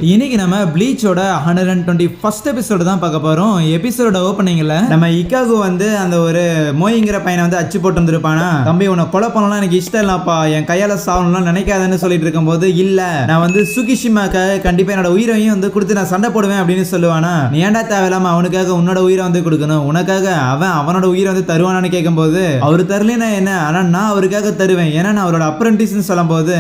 இன்னைக்கு நம்ம ப்ளீச்சோட 121st episode தான் பார்க்க போறோம். எபிசோட ஓப்பனிங்ல நம்ம இக்காகு வந்து அந்த ஒரு மோயிங்கிற பையனை வந்து அச்சு போட்டு வந்திருப்பானா, தம்பி உன்னை கொலை பண்ணலாம் எனக்கு இஷ்டம் இல்லப்பா, என் கையால சாவணும்லாம் நினைக்காதன்னு சொல்லிட்டு இருக்கும்போது, இல்ல நான் வந்து சுகிஷிமாக்காக கண்டிப்பா என்னோட உயிரையும் வந்து கொடுத்து நான் சண்டை போடுவேன் அப்படின்னு சொல்லுவானா. நீ ஏன்டா தேவையில்லாம அவனுக்காக உன்னோட உயிரை வந்து கொடுக்கணும், உனக்காக அவனோட உயிரை வந்து தருவானான்னு கேட்கும்போது, அவரு தரலனா என்ன, ஆனா நான் அவருக்காக தருவேன், ஏன்னா நான் அவரோட அப்ரண்டிஸ்ன்னு சொல்லும் போது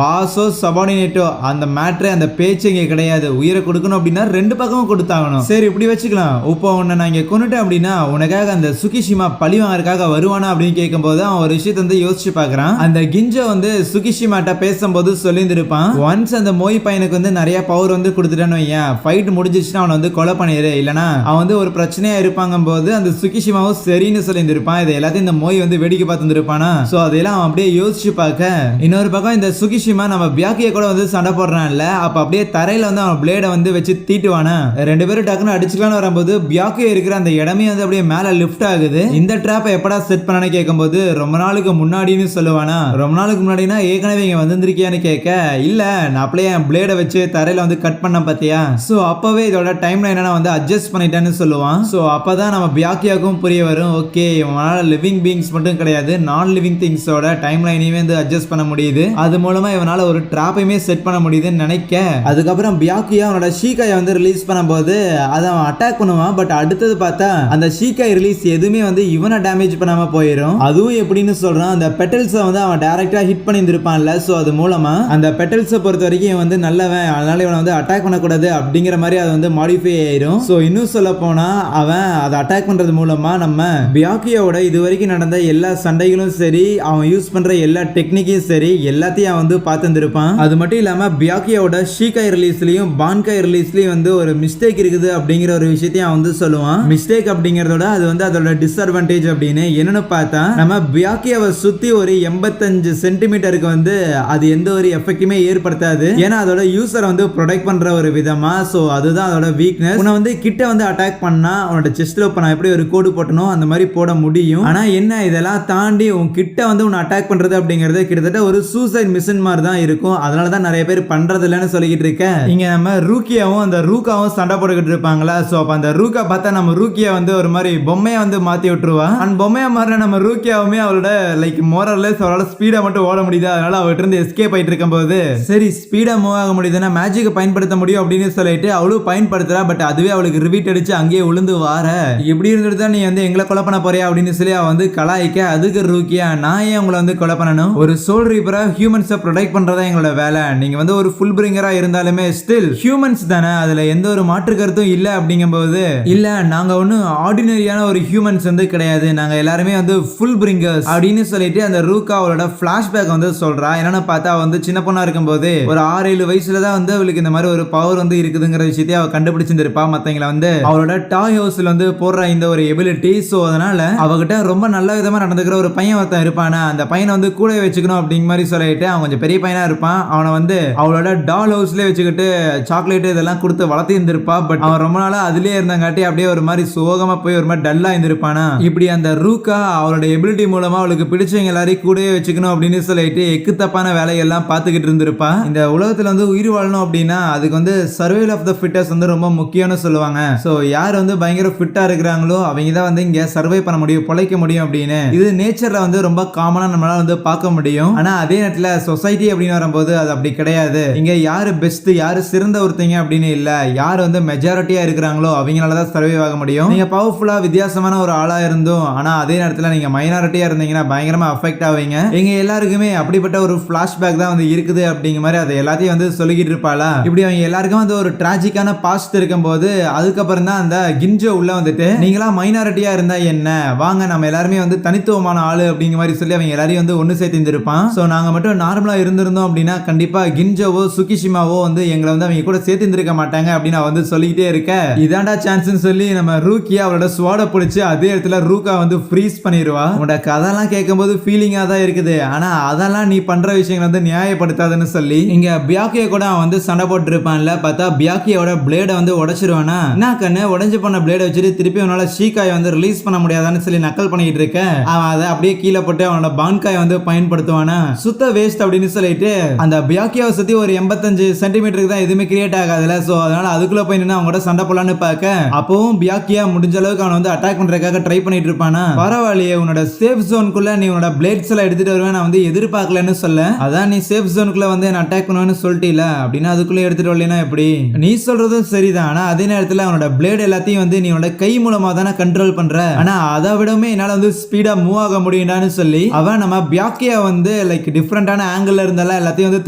பாஸோ சபார்டினேட்டோ அந்த மேட்ரே அந்த பேச்சு இங்க கிடையாது. உயிரை கொடுக்கணும் அப்படின்னா ரெண்டு பக்கமும் கொடுத்தாகணும். சரி இப்படி வச்சுக்கலாம். இப்போ உன்னை நான் இங்க கொண்டுட்டேன் அப்படின்னா உனக்காக அந்த சுகிஷிமா பழி வாங்கறதுக்காக வருவானா அப்படின்னு கேட்கும்போது அவன் ஒரு விஷயத்தை வந்து யோசிச்சு பாக்குறான். அந்த கிஞ்சோ வந்து சுகிஷிமாட்ட பேசும்போது சொல்லியிருந்திருப்பான், ஒன்ஸ் அந்த மோய் பையனுக்கு வந்து நிறைய பவர் வந்து கொடுத்துட்டான்னு வையன், ஃபைட் முடிஞ்சிச்சுன்னா அவனை வந்து கொலை பண்ணிடு, இல்லனா அவன் வந்து ஒரு பிரச்சனையா இருப்பாங்க போது அந்த சுகிஷிமாவும் சரின்னு சொல்லியிருந்திருப்பான். இதை எல்லாத்தையும் இந்த மோய் வந்து வேடிக்கை பார்த்துருப்பானா. சோ அதெல்லாம் அவன் அப்படியே யோசிச்சு பார்க்க, இன்னொரு பக்கம் இந்த சுகிஷிமா நம்ம பியாக்கிய கூட வந்து சண்டை போடுறான்ல, அப்ப அப்படியே தரையில வந்து அவன் பிளேட வந்து வச்சு தீட்டுவானா. ரெண்டு பேரும் டக்குன்னு அடிச்சுக்கலான்னு வரும்போது பியாக்கிய இருக்கிற அந்த இடமே வந்து அப்படியே மேல லிஃப்ட் ஆகுது. இந்த ட்ராப்பை எப்படா செட் பண்ணனு கேட்கும்போது, ரொம்ப நாளுக்கு முன்னாடின்னு சொல்லுவானா. ரொம்ப நாளுக்கு முன்னாடினா ஏற்கனவே இங்க வந்திருக்கியான்னு கேட்க, இல்ல நான் அப்படியே என் பிளேட வச்சு தரையில வந்து கட் பண்ண பாத்தியா, சோ அப்பவே இதோட டைம் லைனை வந்து அட்ஜஸ்ட் பண்ணிட்டேன்னு சொல்லுவான். சோ அப்பதான் நம்ம பியாக்கியாக்கும் புரிய வரும், ஓகே இவனால லிவிங் பீயிங்ஸ் மட்டும் கிடையாது, நான் லிவிங் திங்ஸோட டைம் லைனையுமே வந்து அட்ஜஸ்ட் பண்ண முடியுது. அது மூலமா இவனால ஒரு ட்ராப்பையுமே செட் பண்ண முடியுதுன்னு நினைக்க, அதுக்கப்புறம் பியாக்கியா அவனோட ஷீக்காயை வந்து ரிலீஸ் பண்ணும்போது அதை அவன் அட்டாக் பண்ணுவான். பட் அடுத்தது பார்த்தா அந்த ஷீக்காய் ரிலீஸ் எதுவுமே வந்து இவனை டேமேஜ் பண்ணாம போயிடும். அதுவும் எப்படின்னு சொல்றான், அந்த பெட்டல்ஸை வந்து அவன் டைரக்டா ஹிட் பண்ணி இருப்பான்ல, சோ அது மூலமா அந்த பெட்டல்ஸை பொறுத்த வரைக்கும் இவன் வந்து நல்லவன், அதனால இவனை வந்து அட்டாக் பண்ணக்கூடாது அப்படிங்கிற மாதிரி அது வந்து மாடிஃபை ஆயிரும். சோ இன்னும் சொல்ல போனா அவன் அதை அட்டாக் பண்றது மூலமா நம்ம பியாக்கியோட இது வரைக்கும் நடந்த எல்லா சண்டைகளும் சரி, அவன் யூஸ் பண்ற எல்லா டெக்னிக்கும் சரி, எல்லாத்தையும் அவன் வந்து பார்த்துருப்பான். அது மட்டும் இல்லாம பியாக்கியோட ஷீக்காய் ரிலீஸ்லயும் பான்காய் ரிலீஸ்லயும் வந்து ஒரு மிஸ்டேக் இருக்குது அப்படிங்கிற ஒரு விஷயத்தையும் அவன் வந்து சொல்லுவான். மிஸ்டேக் அப்படிங்கறதோட அது வந்து அதோட டிஸ்அட்வான்டேஜ் அப்படின்னு என்னன்னு பார்த்தா, நம்ம பியாக்கியாவை சுத்தி ஒரு 85 சென்டிமீட்டருக்கு வந்து அது எந்த ஒரு எஃபெக்ட்டுமே ஏற்படுத்தாது, ஏன்னா அதோட யூசரை வந்து ப்ரொடெக்ட் பண்ற ஒரு விதமா. சோ அதுதான் அதோட வீக்னஸ். உன்னை வந்து கிட்ட வந்து அட்டாக் பண்ணா உன்னோட செஸ்ட்ல இப்ப நான் எப்படி ஒரு கோடு போட்டணும் அந்த மாதிரி போட முடியும். ஆனா என்ன இதெல்லாம் தாண்டி உன் கிட்ட வந்து உன்னை அட்டாக் பண்றது அப்படிங்கிறது கிட்டத்தட்ட ஒரு சூசைட் மிஷன் மாதிரி தான் இருக்கும். அதனாலதான் நிறைய பேர் பண்றது இல்லைன்னு சொல்லிக்கிட்டு இருக்கேன். இங்க நம்ம ரூக்கியாவும் அந்த ரூக்காவும் சண்டை போட்டுக்கிட்டு இருப்பாங்களா. சோ அப்ப அந்த ரூக்கா பார்த்தா நம்ம ரூக்கியா வந்து ஒரு மாதிரி பொம்மையா வந்து மாத்தி விட்டுருவா. அந்த பொம்மையா மாறின நம்ம ரூக்கியாவுமே அவளோட லைக் மோரல்லஸ் அவளோட ஸ்பீடா மட்டும் ஓட முடியுது, அதனால அவகிட்ட இருந்து எஸ்கேப் ஆயிட்டு இருக்கும் போது, சரி ஸ்பீடா மூவ் ஆக முடியுதுன்னா மேஜிக்கை பயன்படுத்த முடியும் அப்படின்னு சொல்லிட்டு அவளும் பயன்படுத்துறா. பட் அதுவே அவளுக்கு ரிவீட் அடிச்சு அங்கேயே விழுந்து வார, எப்படி இருந்துட்டு தான் நீ வந்து எங்களை கொலை பண்ண போறியா அப்படின்னு சொல்லி அவ வந்து கலாய்க்க, அதுக்கு ரூக்கியா நான் ஏன் உங்களை வந்து கொலை பண்ணணும், ஒரு சோல் ரீப்பரா ஹியூமன்ஸை ப்ரொடெக்ட் பண்றதா எங்களோட வேலை, நீங்க வந்து ஒரு ஃபுல் பிரிங்கரா இருந்தாலுமே ஸ்டில் ஹியூமன்ஸ் தானே, அதுல எந்த ஒரு மாற்று கருத்தும் இல்ல அப்படிங்கும்போது, இல்ல நாங்க ஒன்னும் ஆர்டினரியான ஒரு ஹியூமன்ஸ் வந்து கிடையாது, நாங்க எல்லாருமே வந்து ஃபுல் பிரிங்கர்ஸ் அப்படின்னு சொல்லிட்டு அந்த ரூக்கா அவளோட பிளாஷ்பேக் வந்து சொல்றா. என்னன்னு பார்த்தா வந்து சின்ன பொண்ணா இருக்கும்போது ஒரு 6-7 வயசுல தான் வந்து அவளுக்கு இந்த மாதிரி ஒரு பவர் வந்து இருக்குதுங்கிற விஷயத்தை அவ கண்டுபிடிச்சிருப்பா. மத்தவங்களை வந்து அவளோட டாய் ஹவுஸ்ல வந்து போடுற இந்த ஒரு எபிலிட்டி. சோ அதனால அவகிட்ட ரொம்ப நல்ல விதமா நடந்துக்கிற ஒரு பையன் ஒருத்தன் இருப்பானா, அந்த பையனை வந்து கூட வச்சுக்கணும் அப்படிங்கிற மாதிரி சொல்லிட்டு அவன் கொஞ்சம் பெரிய பையனா இருப்பான். அவனை வந்து அவளோட டால் ஹவுஸ்ல வச்சுக்கிட்டு சாக்லேட் இதெல்லாம் கொடுத்து வளர்த்து இருந்திருப்பா. பட் அவன் ரொம்ப நாளா அதுலயே இருந்தாங்காட்டி அப்படியே ஒரு மாதிரி சோகமா போய் ஒரு மாதிரி டல்லா இருந்திருப்பானா. இப்படி அந்த ரூக்கா அவளோட எபிலிட்டி மூலமா அவளுக்கு பிடிச்சவங்க எல்லாரையும் கூடவே வச்சுக்கணும் அப்படின்னு சொல்லிட்டு எக்கு தப்பான வேலையெல்லாம் பார்த்துக்கிட்டு இருந்திருப்பா. இந்த உலகத்துல வந்து உயிர் வாழணும் அப்படின்னா அதுக்கு வந்து சர்வைவல் ஆஃப் த ஃபிட்டஸ்ட் வந்து ரொம்ப முக்கியம்னு சொல்லுவாங்க. சோ யார் வந்து பயங்கர ஃபிட்டா இருக்கிறாங்களோ அவங்க தான் வந்து இங்க சர்வை பண்ண முடியும், பொழைக்க முடியும் அப்படின்னு. இது நேச்சர்ல வந்து ரொம்ப காமனா நம்மளால வந்து பார்க்க முடியும். ஆனா அதே நேரத்துல சொசைட்டி அப்படின்னு வரும்போது அது அப்படி கிடையாது. இங்க யாரு பெஸ்ட், யாரு சிறந்த ஒருத்தங்க அப்படின்னு இல்ல, யார் வந்து மெஜாரிட்டியா இருக்கிறாங்களோ அவங்களால தான் சர்வைவ் ஆக முடியும். நீங்க பவர்ஃபுல்லா வித்தியாசமான ஒரு ஆளா இருந்தும் ஆனா அதே நேரத்துல நீங்க மைனாரிட்டியா இருந்தீங்கன்னா பயங்கரமா அஃபெக்ட் ஆவீங்க. எங்க எல்லாருக்குமே அப்படிப்பட்ட ஒரு பிளாஷ்பேக் தான் வந்து இருக்குது அப்படிங்கிற மாதிரி அதை எல்லாத்தையும் வந்து சொல்லிக்கிட்டு இருப்பாளா. இப்படி அவங்க எல்லாருக்கும் வந்து ஒரு டிராஜிக்கான பாஸ்ட் இருக்கும் போது அதுக்கப்புறம் தான் அந்த கிஞ்சோ உள்ள வந்துட்டு, நீங்களா மைனாரிட்டியா இருந்தா என்ன, வாங்க நம்ம எல்லாருமே வந்து தனித்துவமான ஆளு அப்படிங்கிற மாதிரி சொல்லி அவங்க எல்லாரையும் வந்து ஒன்னு சேர்த்து இருப்பான். சோ நாங்க மட்டும் நார்மலா இருந்திருந்தோம் அப்படின்னா கண்டிப்பா கிஞ்சோவோ சுகிஷிமாவோ வந்து எங்களை வந்து அவங்க கூட சேர்த்து இருக்க மாட்டாங்க அப்படின்னு வந்து சொல்லிக்கிட்டே இருக்க, இதாண்டா சான்ஸ்னு சொல்லி நம்ம ரூக்கியா அவளோட ஸ்வாட பிடிச்சு அதே இடத்துல ரூக்கா வந்து ஃப்ரீஸ் பண்ணிடுவா. உன்னோட கதையெல்லாம் கேட்கும்போது ஃபீலிங்கா தான் இருக்குது, ஆனா அதெல்லாம் நீ பண்ற விஷயங்கள் வந்து நியாயப்படுத்தாதுன்னு சொல்லி இங்க பியாக்கிய கூட அவன் வந்து சண்டை போட்டு இருப்பான்ல. பார்த்தா பியாக்கியோட பிளேட வந்து உடைச்சிருவானா. என்ன கண்ணு உடைஞ்சு பண்ண பிளேட வச்சுட்டு திருப்பி அவனால ஷீக்காயை வந்து ரிலீஸ் பண்ண முடியாதான்னு சொல்லி நக்கல் பண்ணிட்டு இருக்க, அவன் அதை அப்படியே கீழே போட்டு அவனோட பான்காயை வந்து பயன்படுத்துவானா. சுத்த வேஸ்ட் அப்படின்னு சொல்லிட்டு அந்த பியாக்கியாவை சுத்தி ஒரு 85 சென்டிமீட்டருக்கு தான் எதுவுமே கிரியேட் ஆகாதுல. சோ அதனால அதுக்குள்ள போய் நின்று அவங்க கூட சண்டை போலான்னு பார்க்க அப்பவும் பியாக்கியா முடிஞ்ச அளவுக்கு அவன் வந்து அட்டாக் பண்றதுக்காக ட்ரை பண்ணிட்டு இருப்பானா. பரவாயில்லையே, உன்னோட சேஃப் ஜோனுக்குள்ள நீ உன்னோட பிளேட்ஸ் எல்லாம் எடுத்துட்டு வருவேன் நான் வந்து எதிர்பார்க்கலன்னு சொல்ல. அதான் நீ சேஃப் ஜோனுக்குள்ள வந்து என்ன அட்டாக் பண்ணுவேன்னு சொல்லிட்டீல, அப்படின்னா அதுக்குள்ள எடுத்துட்டு வரலனா எப்படி? நீ சொல்றதும் சரிதான். ஆனா அதே நேரத்துல அவனோட பிளேட் எல்லாத்தையும் வந்து நீ உன்னோட கை மூலமா தானே கண்ட்ரோல் பண்ற. ஆனா அதை விடவே என்னால வந்து ஸ்பீடா மூவ் ஆக முடியும்டான்னு சொல்லி அவன் நம்ம பியாக்கியா வந்து லைக் டிஃபரெண்டான ஆங்கிள் இருந்தாலும் எல்லாத்தையும் வந்து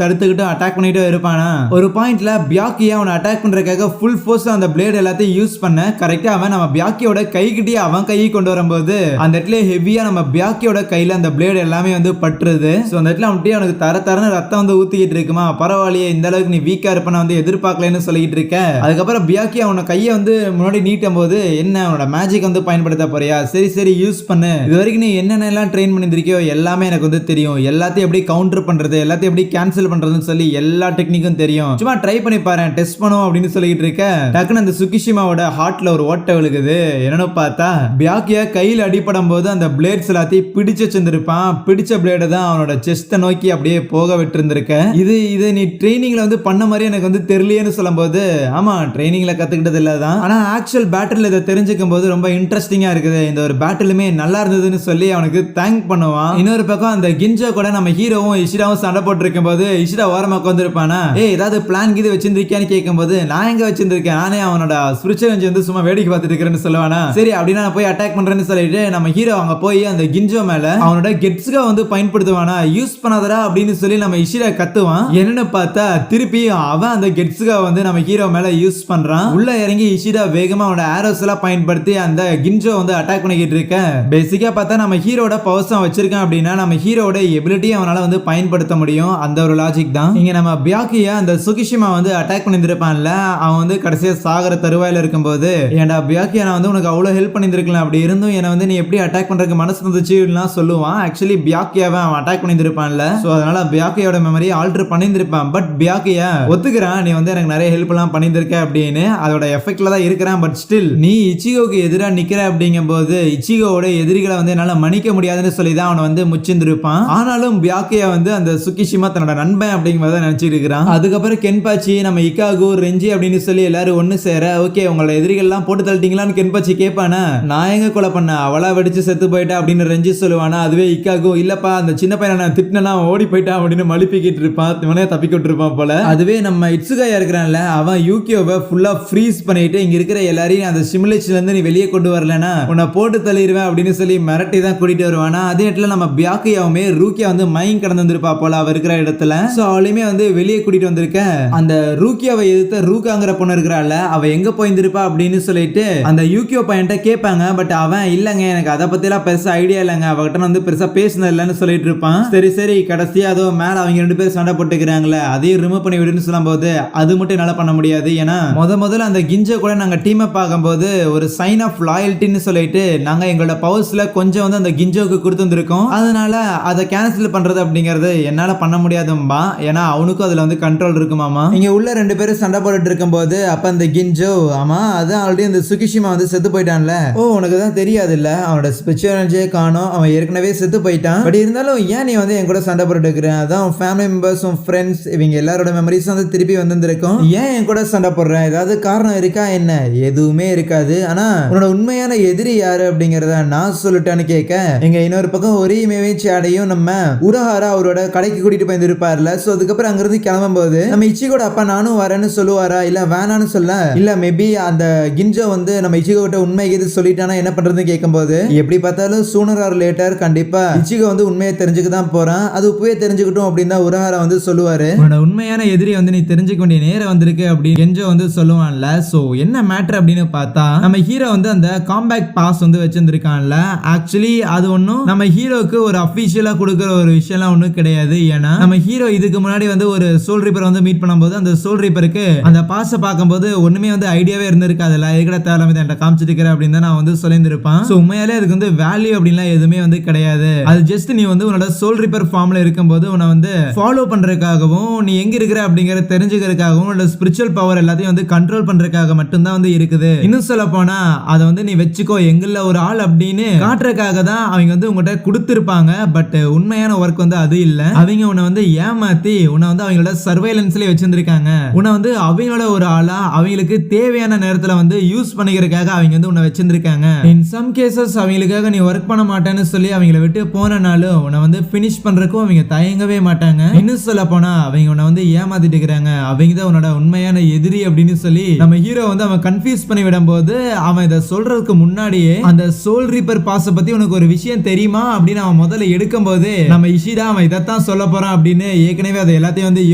தடுத்துக்கிட்டு அட்டாக் பண்ணிட்டு இருப்பானா. ஒரு பாயிண்ட்ல பியாக்கியா அவனை அட்டாக் பண்றதுக்காக ஃபுல் ஃபோர்ஸ் அந்த பிளேட் எல்லாத்தையும் யூஸ் பண்ண கரெக்டா அவன் நம்ம பியாக்கியோட கைகிட்டே அவன் கையை கொண்டு வரும்போது அந்த இடத்துல ஹெவியா நம்ம பியாக்கியோட கையில அந்த பிளேட் எல்லாமே வந்து பற்றுது. சோ அந்த இடத்துல அவனுக்கு தரன்னு ரத்தம் வந்து ஊத்திக்கிட்டு இருக்குமா. பரவாயில்லையே, இந்த அளவுக்கு நீ வீக்கா இருப்ப வந்து எதிர்பார்க்கலன்னு சொல்லிட்டு இருக்க. அதுக்கப்புறம் பியாக்கி அவனோட கையை வந்து முன்னாடி நீட்டும் போது என்ன அவனோட மேஜிக் வந்து பயன்படுத்த போறியா? சரி சரி யூஸ் பண்ணு. இது வரைக்கும் நீ என்னென்ன ட்ரெயின் பண்ணிருக்கியோ எல்லாமே எனக்கு வந்து தெரியும். எல்லாத்தையும் எப்படி கவுண்டர் பண்றது, எல்லாத்தையும் எப்படி கேன்சல் பண்றதுன்னு சொல்லி எல்லா டெக்னிக்கும் தெரியும். சும்மா ட்ரை பண்ணி பாரு, டெஸ்ட் பண்ணுவோம் அப்படின்னு சொல்லிட்டு இருக்க டக்குன்னு அந்த சுகிஷிமாவோட ஹார்ட்ல ஒரு ஓட்டை விழுகுது. என்னன்னு பார்த்தா பியாக்கியா கையில் அடிபடும் போது அந்த பிளேட்ஸ் எல்லாத்தையும் பிடிச்சு வச்சிருந்திருப்பான். பிடிச்ச பிளேட தான் அவனோட செஸ்ட நோக்கி அப்படியே போக விட்டு இருந்திருக்க. இது நீ ட்ரைனிங்ல வந்து பண்ண மாதிரி எனக்கு வந்து தெரியலையேன்னு சொல்லும் போது ஆமா ட்ரைனிங்ல கத்துக்கிட்டது இல்லதான், ஆனா ஆக்சுவல் பேட்டில் இதை தெரிஞ்சுக்கும் போது ரொம்ப இன்ட்ரெஸ்டிங்கா இருக்குது. இந்த ஒரு பேட்டிலுமே நல்லா இருந்ததுன்னு சொல்லி அவனுக்கு தேங்க் பண்ணுவான். இன்னொரு பக்கம் அந்த கிஞ்சோ கூட நம்ம ஹீரோவும் இஷிடாவும் சண்டை போட்டு இருக்கும் போது இஷிடா ஓரமா உட்காந்துருப்பானா. ஏதாவது பிளான் கீது வச்சிருந்திருக்கியான்னு கேட்கும் போது நான் எங்க வச்சிருந்திருக்கேன், நானே அவனோட ஸ்பிரிச்சுவல் வந்து சும்மா வேடிக்கை பார்த்துட்டு இருக்கிறேன்னு சொல்லுவானா. சரி அப்படின்னா நான் போய் அட்டாக் பண்றேன்னு சொல்லிட்டு நம்ம ஹீரோ அங்க போய் அந்த கிஞ்சோ மேல அவனோட கெட்ஸ்கா வந்து பயன்படுத்துவானா. யூஸ் பண்ணாதடா அப்படின்னு சொல்லி நம்ம இஷிடா கத்துவான். என்னன்னு பார்த்தா திருப்பி அவன் அந்த கெட்ஸ்கா வந்து நம்ம ஹீரோ மேல யூஸ் பண்றான். உள்ள இறங்கி இஷிடா வேகமா அவனோட ஆரோஸ் எல்லாம் பயன்படுத்தி அந்த கிஞ்சோ வந்து அட்டாக் பண்ணிக்கிட்டு இருக்க. பேசிக்கா பார்த்தா நம்ம ஹீரோட பவர்ஸ் வச்சிருக்கான் அப்படின்னா நம்ம ஹீரோட எபிலிட்டி அவனால வந்து பயன்படுத்த முடியும். அந்த ஒரு லாஜிக் தான் இங்க நம்ம பியாக்கியா அந்த சுகிஷிமா வந்து அட்டாக் பண்ணிருப்பான்ல, அவன் வந்து கடைசியா சாகர தருவாயில இருக்கும்போது ஏன்டா பியாக்கியா நான் வந்து உனக்கு அவ்வளவு ஹெல்ப் பண்ணிருக்கலாம், அப்படி இருந்தும் என்ன வந்து நீ எப்படி அட்டாக் பண்றதுக்கு மனசு வந்துச்சு சொல்லுவான். ஆக்சுவலி பியாக்கியாவை அவன் அட்டாக் பண்ணிருப்பான்ல, சோ அதனால பியாக்கியோட மெமரி ஆல்டர் பண்ணிருப்பான். பட் பியாக்கியா ஒத்துக்கிறான், நீ வந்து எனக்கு நிறைய ஹெல்ப் எல்லாம் பண்ணிருக்க அப்படின்னு. அதோட எஃபெக்ட்ல தான் இருக்கிறான். பட் ஸ்டில் நீ இச்சிகோக்கு எதிராக நிக்கிற அப்படிங்கும் போது இச்சிகோவோட எதிரிகளை வந்து என்னால மன்னிக்க முடியாதுன்னு சொல்லி தான் அவனை வந்து முச்சிருப்பான். ஆனாலும் பியாக்கியா வந்து அந்த சுகிஷிமா தன்னோட நண்பன் அப்படிங்கிறத நினைச்சிட்டு இருக்கிறான். அதுக்கப்புறம் கென்பாச்சி நம்ம இக்காகு ரெஞ்சி அப்படின்னு சொல்லி எல்லாரும் ஒண்ணு சேர ஓகே உங்களோட எதிரிகள் எல்லாம் போட்டு தள்ளிட்டீங்களான்னு கென்பாச்சி கேட்பானா. நான் எங்க கொலை பண்ண, அவளா வெடிச்சு செத்து போயிட்டா அப்படின்னு ரெஞ்சி சொல்லுவானா. அதுவே இக்காகு இல்லப்பா அந்த சின்ன பையனை நான் திட்டினா ஓடி போயிட்டான் அப்படின்னு மழுப்பிக்கிட்டு இருப்பான். இவனே தப்பிக்க விட்டுருப்பான் போல. அதுவே நம்ம இட்சுகாயா இருக்கிறான்ல, அவன் யூகியோவை ஃபுல்லா ஃப்ரீஸ் பண்ணிட்டு இங்க இருக்கிற எல்லாரையும் அந்த சிமுலேஷன்ல இருந்து நீ வெளியே கொண்டு வரலனா உன்னை போட்டு தள்ளிடுவேன் அப்படின்னு சொல்லி மிரட்டி தான் கூட்டிட்டு வருவானா. அதே இடத்துல நம்ம பியாக்கியாவுமே ரூக்கியா வந்து மயங்கி கடந்து வந்திருப்பா போல அவ இருக்கிற இடத்துல. சோ அவளையுமே வந்து வெளியே கூட்டிட்டு வந்திருக்க. அந்த ரூக்கியாவை எதிர்த்த ரூகாங்கிற பொண்ணு இருக்கிறாள், அவ எங்க போயிருந்திருப்பா அப்படின்னு சொல்லிட்டு அந்த யூகியோ பையன்ட்ட கேட்பாங்க. பட் அவன் இல்லங்க எனக்கு அதை பத்தி எல்லாம் பெருசா ஐடியா இல்லைங்க, அவகிட்ட வந்து பெருசா பேசினது இல்லைன்னு சொல்லிட்டு இருப்பான். சரி சரி கடைசியா அதோ மேல அவங்க ரெண்டு பேரும் சண்டை போட்டுக்கிறாங்களே அதையும் ரிமூவ் பண்ணி விடுன்னு சொல்லும் போது அது மட்டும் என்னால பண்ண முடியாது. ஏன்னா முதல்ல அந்த கிஞ்ச கூட நாங்க டீம் அப் ஆகும்போது ஒரு சைன் ஆஃப் லாயல்ட்டின்னு சொல்லிட்டு நாங்க எங்களோட பவர்ஸ்ல கொஞ்சம் வந்து அந்த கிஞ்சோக்கு கொடுத்துருக்கோம். அதனால அதை கேன்சல் பண்றது அப்படிங்கறது என்னால பண்ண முடியாதும்பா. ஏன்னா அவனுக்கும் அதுல வந்து கண்ட்ரோல் இருக்குமாமா. இங்க உள்ள ரெண்டு பேரும் சண்டை போட்டுட்டு இருக்கும் போது அப்ப அந்த கிஞ்சோ ஆமா அதான் ஆல்ரெடி அந்த சுகிஷிமா வந்து செத்து போயிட்டான்ல. ஓ உனக்கு தான் தெரியாது இல்ல, அவனோட ஸ்பிரிச்சுவல் எனர்ஜியே காணோம், அவன் ஏற்கனவே செத்து போயிட்டான். பட் இருந்தாலும் ஏன் நீ வந்து என் கூட சண்டை போட்டு இருக்கிறேன், அதான் ஃபேமிலி மெம்பர்ஸ் ஃப்ரெண்ட்ஸ் இவங்க எல்லாரோட மெமரிஸ் வந்து திருப்பி வந்திருக்கும். ஏன் என் கூட சண்டை போடுறேன், ஏதாவது காரணம் இருக்கா என்ன? எதுவுமே இருக்காது. ஆனா உன்னோட உண்மையான எதிரி யாரு அப்படிங்கறத நான் சொல்லிட்டான்னு கேட்க எங்க இன்னொரு பக்கம் ஒரே மேவேச்சியாடையும் நம்ம உரஹாரா அவரோட கடைக்கு கூட்டிட்டு போயிருப்பார்ல. சோ அதுக்கப்புறம் அங்கிருந்து கிளம்பும் போது நம்ம இச்சிகோட அப்பா நானும் வரேன்னு சொல்லுவாரா இல்ல வேணான்னு சொல்ல இல்ல மேபி அந்த கிஞ்சோ வந்து நம்ம இச்சிகோ கிட்ட உண்மை எது சொல்லிட்டானா என்ன பண்றதுன்னு கேட்கும் போது எப்படி பார்த்தாலும் சூனர் ஆர் லேட்டர் கண்டிப்பா இச்சிகோ வந்து உண்மையை தெரிஞ்சுக்க தான் போறான், அது இப்பவே தெரிஞ்சுக்கிட்டோம் அப்படின்னு தான் உரஹாரா வந்து சொல்லுவாரு. உன்னோட உண்மையான எதிரி வந்து நீ தெரிஞ்சுக்க வேண்டிய நேரம் வந்திருக்கு அப்படின்னு கெஞ்சோ வந்து சொல்லுவான்ல. சோ என்ன மேட்டர் அப்படின்னு பார்த்தா நம்ம ஹீரோ வந்து அந்த காம்பேக்ட் பாஸ் வந்து வச்சிருந்திருக்கான்ல. ஆக்சுவலி அது ஒன்றும் நம்ம ஹீரோக்கு ஒரு அபிஷியலா கொடுக்குற ஒரு விஷயம்லாம் ஒன்றும் கிடையாது. ஏன்னா நம்ம ஹீரோ இதுக்கு முன்னாடி வந்து ஒரு சோல் ரீப்பர் வந்து மீட் பண்ணும்போது அந்த சோல் ரீப்பருக்கு அந்த பாஸை பார்க்கும்போது ஒண்ணுமே வந்து ஐடியாவே இருந்திருக்காதுல்ல, எதுக்கட தேவையில்லாம என்கிட்ட காமிச்சிருக்கிறேன் அப்படின்னு தான் நான் வந்து சொல்லியிருந்திருப்பான். ஸோ உண்மையாலே அதுக்கு வந்து வேல்யூ அப்படின்லாம் எதுவுமே வந்து கிடையாது. அது ஜஸ்ட் நீ வந்து உன்னோட சோல் ரீப்பர் ஃபார்ம்ல இருக்கும்போது உன்னை வந்து ஃபாலோ பண்றதுக்காகவும் நீ எங்க இருக்கிற அப்படிங்கறத தெரிஞ்சுக்கிறதுக்காகவும் உன்னோட ஸ்பிரிச்சுவல் பவர் எல்லாத்தையும் வந்து கண்ட்ரோல் பண்றதுக்காக மட்டும்தான் வந்து இருக்குது. இன்னும் சொல்ல போனா அதை வந்து நீ வச்சுக்கோ எங்கள்ல ஒரு ஆள் அப்படின்னு காட்டுறதுக்காக தான் அவங்க வந்து உங்ககிட்ட கொடுத்திருப்பாங்க. பட் உண்மையான ஒர்க் வந்து அது இல்ல. அவங்க உன்னை வந்து ஏமாத்தி உன்னை வந்து அவங்களோட சர்வைலன்ஸ் சர்வேலன்ஸ்ல வச்சிருந்திருக்காங்க. உன்னை வந்து அவங்களோட ஒரு ஆளா அவங்களுக்கு தேவையான நேரத்துல வந்து யூஸ் பண்ணிக்கிறதுக்காக அவங்க வந்து உன்னை வச்சிருந்திருக்காங்க. இன் சம் கேசஸ் அவங்களுக்காக நீ ஒர்க் பண்ண மாட்டேன்னு சொல்லி அவங்கள விட்டு போனனாலும் உன்னை வந்து பினிஷ் பண்றதுக்கும் அவங்க தயங்கவே மாட்டாங்க. இன்னும் சொல்ல போனா அவங்க உன்னை வந்து ஏமாத்திட்டு இருக்காங்க, அவங்க தான் உன்னோட உண்மையான எதிரி அப்படின்னு சொல்லி நம்ம ஹீரோ வந்து அவன் கன்ஃபியூஸ் பண்ணி விடும்போது அவன் இதை சொல்றதுக்கு முன்னாடியே அந்த சோல் ரீப்பர் பாஸ் பத்தி உனக்கு ஒரு விஷயம் தெரியுமா அப்படின்னு அவன் முதல்ல எடுக்கும் போது நம்ம இஷிடா அவன் இதைத்தான் சொல்ல போறான் அப்படின்னு ஏற்கனவே அதை எல்லாத்தையும் வந்து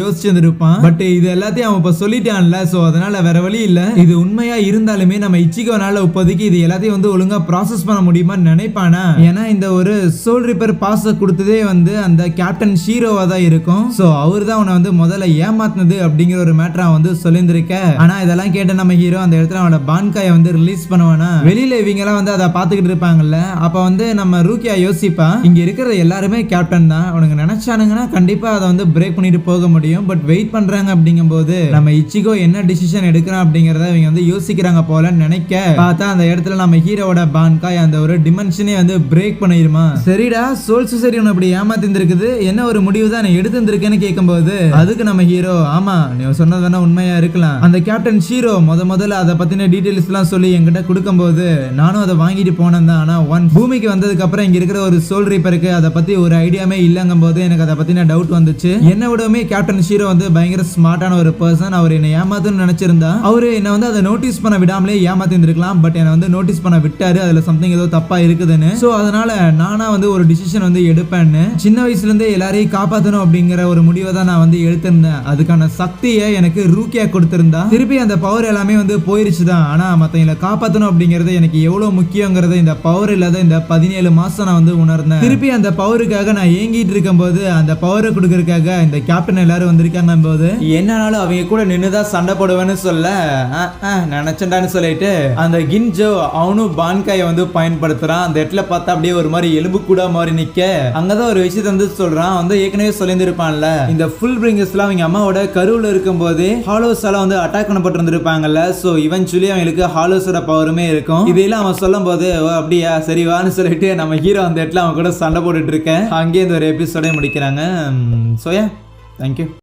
யோசிச்சிருப்பான். பட் இது எல்லாத்தையும் அவன் இப்ப சொல்லிட்டான்ல, சோ அதனால வேற வழி இல்ல. இது உண்மையா இருந்தாலுமே நம்ம இச்சிகோனால இப்போதைக்கு இது எல்லாத்தையும் வந்து ஒழுங்கா ப்ராசஸ் பண்ண முடியுமான்னு நினைப்பானா. ஏன்னா இந்த ஒரு சோல் ரிப்பர் பாஸ் கொடுத்ததே வந்து அந்த கேப்டன் ஷீரோவா தான் இருக்கும். சோ அவர் தான் அவனை வந்து முதல்ல ஏமாத்தினது அப்படிங்கிற ஒரு மேட்டரை வந்து சொல்லியிருந்திருக்க. ஆனா இதெல்லாம் கேட்ட நம்ம ஹீரோ அந்த இடத்துல அவனோட பான்காயை வந்து ரிலீஸ் பண்ணுவானா. வெளியில இவங்க எல்லாம் வந்து அதை பாத்துக்கிட்டு இருப்பாங்கல்ல, அப்ப வந்து நம்ம ரூக்கியா யோசிப்பா, இங்க இருக்கிற எல்லாருமே கேப்டன் தான், அவனுங்க நினைச்சானுங்கன்னா கண்டிப்பா அதை வந்து பிரேக் பண்ணிட்டு போக முடியும். பட் வெயிட் பண்றாங்க அப்படிங்கும் போது நம்ம இச்சிகோ என்ன டிசிஷன் எடுக்கிறான் அப்படிங்கறத இவங்க வந்து யோசிக்கிறாங்க போல நினைக்க பார்த்தா அந்த இடத்துல நம்ம ஹீரோவோட பான்காய் அந்த ஒரு டிமென்ஷனே வந்து பிரேக் பண்ணிருமா. சரிடா சோல் சொசைட்டி உன்னை அப்படி ஏமாத்திருக்குது, என்ன ஒரு முடிவு தான் நீ எடுத்திருக்கேன்னு கேட்கும்போது அதுக்கு நம்ம ஹீரோ, ஆமா நீ சொன்னது வேணா உண்மையா இருக்கலாம், அந்த கேப்டன் ஷீரோ முதல்ல அதை பத்தின டீடைல்ஸ் எல்லாம் சொல்லி என்கிட்ட கொடுக்கும்போது நானும் அதை வாங்கிட்டு போனேன் தான். ஆனா ஒன் பூமிக்கு வந்ததுக்கு அப்புறம் இங்க இருக்கிற ஒரு சோல் ரீப்பருக்கு அதை பத்தி ஒரு ஐடியாமே இல்லங்கும் போது எனக்கு அதை பத்தின டவுட் வந்துச்சு. என்ன விடவுமே கேப்டன் ஷீரோ வந்து பயங்கர ஸ்மார்ட்டான ஒரு பர்சன். அவர் என்ன ஏமாத்துன்னு நினைச்சிருந்தா அவரு என்ன வந்து அதை நோட்டீஸ் பண்ண விடாமலே ஏமாத்தி இருந்திருக்கலாம். பட் என்ன வந்து நோட்டீஸ் பண்ண விட்டாரு, அதுல சம்திங் ஏதோ தப்பா இருக்குதுன்னு. சோ அதனால நானா வந்து ஒரு டிசிஷன் வந்து எடுப்பேன்னு சின்ன வயசுல இருந்தே எல்லாரையும் காப்பாத்தணும் அப்படிங்கிற ஒரு முடிவை தான் நான் வந்து எடுத்திருந்தேன். அதுக்கான சக்தியை எனக்கு ரூக்கியா கொடுத்திருந்தா திருப்பி அந்த பவர் எல்லாமே வந்து போயிருச்சுதான். ஆனா மத்தவங்களை காப்பாத்தணும் அப்படிங்கறது எனக்கு எவ்வளவு முக்கியங்கிறத இந்த பவர் இல்லாத இந்த 17 மாசம் நான் வந்து உணர்ந்தேன். திருப்பி அந்த பவருக்காக நான் ஏங்கிட்டு இருக்கும் போது அந்த பவரை கொடுக்கறதுக்காக இந்த கேப்டன் எல்லாரும் வந்திருக்காங்க போது என்னாலும் அவங்க கூட நின்னுதான் சண்டை போடுவேன்னு சொல்ல நினைச்சேன்டான்னு சொல்லிட்டு அந்த கின்ஜோ அவனும் பான்காயை வந்து பயன்படுத்துறான். அந்த இடத்துல பார்த்தா அப்படியே ஒரு மாதிரி எலும்பு கூட மாதிரி நிக்க அங்கதான் ஒரு விஷயத்தை வந்து சொல்றான். வந்து ஏற்கனவே சொல்லியிருப்பான்ல, இந்த ஃபுல் பிரிங்கர்ஸ் எல்லாம் அவங்க அம்மாவோட கருவுல இருக்கும் போது ஹாலோஸ் எல்லாம் வந்து அட்டாக் பண்ணப்பட்டு இருந்திருப்பாங்கல்ல. சோ இவென்ச்சுவலி அவங்களுக்கு ஹாலோஸோட பவருமே இருக்கும். இதெல்லாம் அவன் சொல்லும் போது அப்படியா சரி வான்னு சொல்லிட்டு நம்ம ஹீரோ அந்த இடத்துல அவன் கூட சண்டை போட்டுட்டு இருக்கேன். அங்கேயே இந்த ஒரு எபிசோடே முடிக்கிறாங்க. Soya thank you.